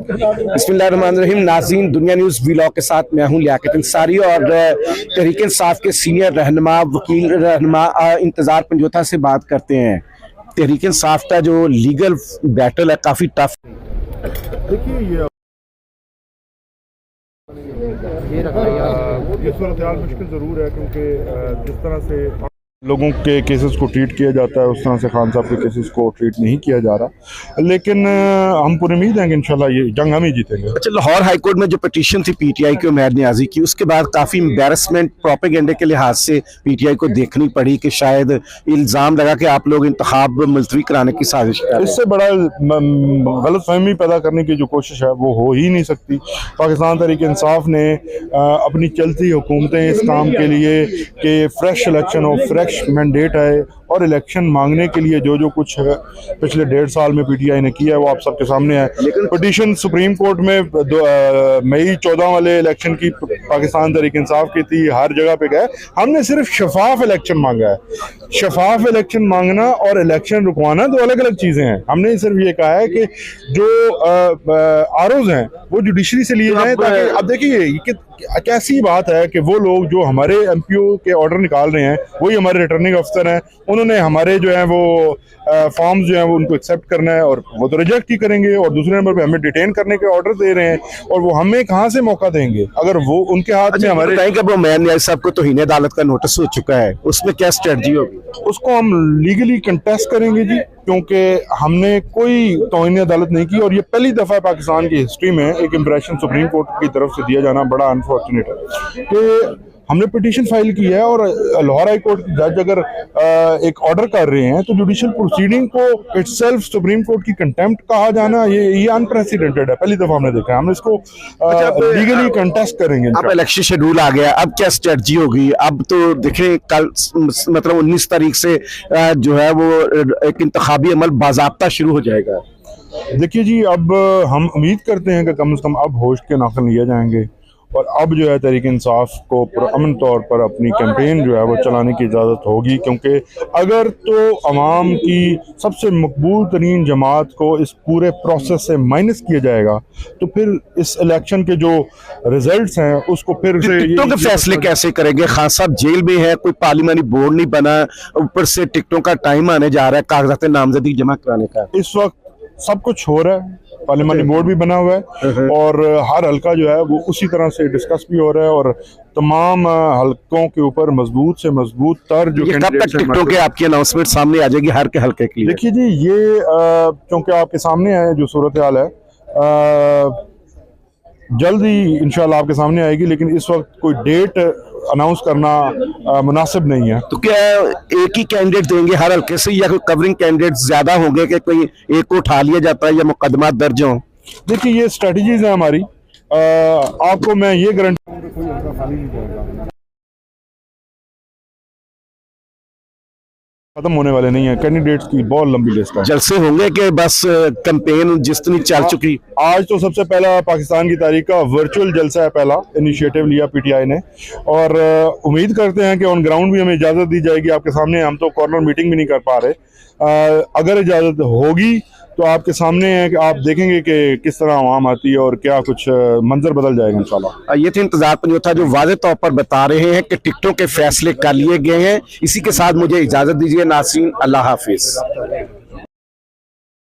बिस्मिल्लाहिर्रहमानिर्रहीम। नाज़रीन, दुनिया न्यूज़ व्लॉग के साथ मैं हूं लियाकत अंसारी और तहरीक इंसाफ के सीनियर रहनुमा वकील रहनुमा इंतज़ार पंजोथा से बात करते हैं। तहरीक इंसाफ का जो लीगल बैटल है काफ़ी टफ। देखिए ये सूरत मुश्किल ज़रूर है क्योंकि जिस तरह से लोगों के केसेस को ट्रीट किया जाता है उस तरह से खान साहब के केसेस को ट्रीट नहीं किया जा रहा, लेकिन हम पूरी उम्मीद है कि इंशाल्लाह ये जंग हम ही जीतेंगे। अच्छा, लाहौर हाई कोर्ट में जो पिटीशन थी पीटीआई की उमैर नियाजी की, उसके बाद काफ़ी एम्बैरसमेंट प्रोपेगेंडे के लिहाज से पीटीआई को देखनी पड़ी कि शायद इल्ज़ाम लगा कि आप लोग इंतखाब मुलतवी कराने की साजिश कर रहे हैं। इससे बड़ा गलत फहमी पैदा करने की जो कोशिश है वो हो ही नहीं सकती। पाकिस्तान तहरीक इंसाफ ने अपनी चलती हुकूमतें इस काम के लिए कि फ्रेश इलेक्शन हो, फ्रेश मैंडेट है और इलेक्शन मांगने के लिए जो कुछ है पिछले 1.5 साल में पीटीआई ने किया है वो आप सबके सामने है। पिटीशन सुप्रीम कोर्ट में मई 14 वाले इलेक्शन की पाकिस्तान तहरीक इंसाफ की थी, हर जगह पे गए। हमने सिर्फ शफाफ इलेक्शन मांगा है। शफाफ इलेक्शन मांगना और इलेक्शन रुकवाना दो अलग अलग चीजें हैं। हमने सिर्फ ये कहा है कि जो आरोज हैं वो जुडिशरी से लिए जाएं, ताकि अब देखिए कैसी बात है कि वो लोग जो हमारे एमपीओ के ऑर्डर निकाल रहे हैं वही हमारे रिटर्निंग अफसर हैं। उन्होंने हमारे जो है वो फॉर्म्स जो हैं वो उनको एक्सेप्ट करना है और वो तो रिजेक्ट ही करेंगे, और दूसरे नंबर पे हमें डिटेन करने के ऑर्डर दे रहे हैं और वो हमें कहाँ से मौका देंगे अगर वो उनके हाथ में हमारे। उमैर नियाज़ी साहब को तौहीन अदालत का नोटिस हो चुका है, उसमें क्या स्ट्रेटजी होगी? उसको हम लीगली कंटेस्ट करेंगे जी, क्योंकि हमने कोई तौहीन अदालत नहीं की और ये पहली दफ़ा पाकिस्तान की हिस्ट्री में एक इम्प्रेशन सुप्रीम कोर्ट की तरफ से दिया जाना बड़ा अनफॉर्चुनेट है कि हमने पिटीशन फाइल की है और लाहौर हाई कोर्ट के जज अगर एक ऑर्डर कर रहे हैं तो जुडिशियल प्रोसीडिंग को इटसेल्फ सुप्रीम कोर्ट की कंटेम्प्ट कहा जाना ये अनप्रेसिडेंटेड है। पहली दफा हमने देखा है। हम इसको लीगली कंटेस्ट करेंगे। अब इलेक्शन शेड्यूल आ गया, अब क्या स्ट्रेटजी होगी? अब तो देखें कल मतलब 19 तारीख से जो है वो एक इंतखाबी अमल बाज़ाब्ता शुरू हो जाएगा। देखिए जी, अब हम उम्मीद करते हैं कि कम से कम अब होश के नाखन लिए जाएंगे और अब जो है तहरीक इंसाफ को अमन तौर पर अपनी कैंपेन जो है वो चलाने की इजाज़त होगी, क्योंकि अगर तो अवाम की सबसे मकबूल तरीन जमात को इस पूरे प्रोसेस से माइनस किया जाएगा तो फिर इस इलेक्शन के जो रिजल्ट्स हैं उसको फिर से टिकटों के फैसले कैसे करेंगे? खान साहब जेल में है, कोई पार्लियामानी बोर्ड नहीं बना, ऊपर से टिकटों का टाइम आने जा रहा है कागजात नामजदगी जमा कराने का। इस वक्त सब कुछ हो रहा है, पार्लियामानी बोर्ड भी बना हुआ है और हर हल्का जो है वो उसी तरह से डिस्कस भी हो रहा है और तमाम हल्कों के ऊपर मजबूत से मजबूत तर जो कब तक टिकटों के आपकी अनाउंसमेंट सामने आ जाएगी हर के हल्के के लिए? देखिए जी, ये क्योंकि आपके सामने है जो सूरत हाल है, जल्द ही इंशाल्लाह आपके सामने आएगी, लेकिन इस वक्त कोई डेट अनाउंस करना मुनासिब नहीं है। तो क्या एक ही कैंडिडेट देंगे हर हल्के से या कोई कवरिंग कैंडिडेट ज्यादा होंगे कि कोई एक को उठा लिया जाता है या मुकदमा दर्ज हो? देखिए ये स्ट्रेटजीज है हमारी, आपको मैं ये गारंटी कोई हल्का खाली नहीं जाएगा, खत्म होने वाले नहीं है। कैंडिडेट्स की बहुत लंबी लिस्ट है। जलसे होंगे कि बस कैंपेन जिस तरह चल चुकी? आज तो सबसे पहला पाकिस्तान की तारीख का वर्चुअल जलसा है, पहला इनिशिएटिव लिया पीटीआई ने और उम्मीद करते हैं कि ऑन ग्राउंड भी हमें इजाज़त दी जाएगी। आपके सामने हम तो कॉर्नर मीटिंग भी नहीं कर पा रहे, अगर इजाज़त होगी तो आपके सामने है कि आप देखेंगे कि किस तरह आवाम आती है और क्या कुछ मंजर बदल जाएगा इंशाल्लाह। ये थे इंतजार पंजोथा जो वाज़ेह तौर पर बता रहे हैं कि टिकटों के फैसले कर लिए गए हैं। इसी के साथ मुझे इजाज़त दीजिए नाज़रीन, अल्लाह हाफिज़।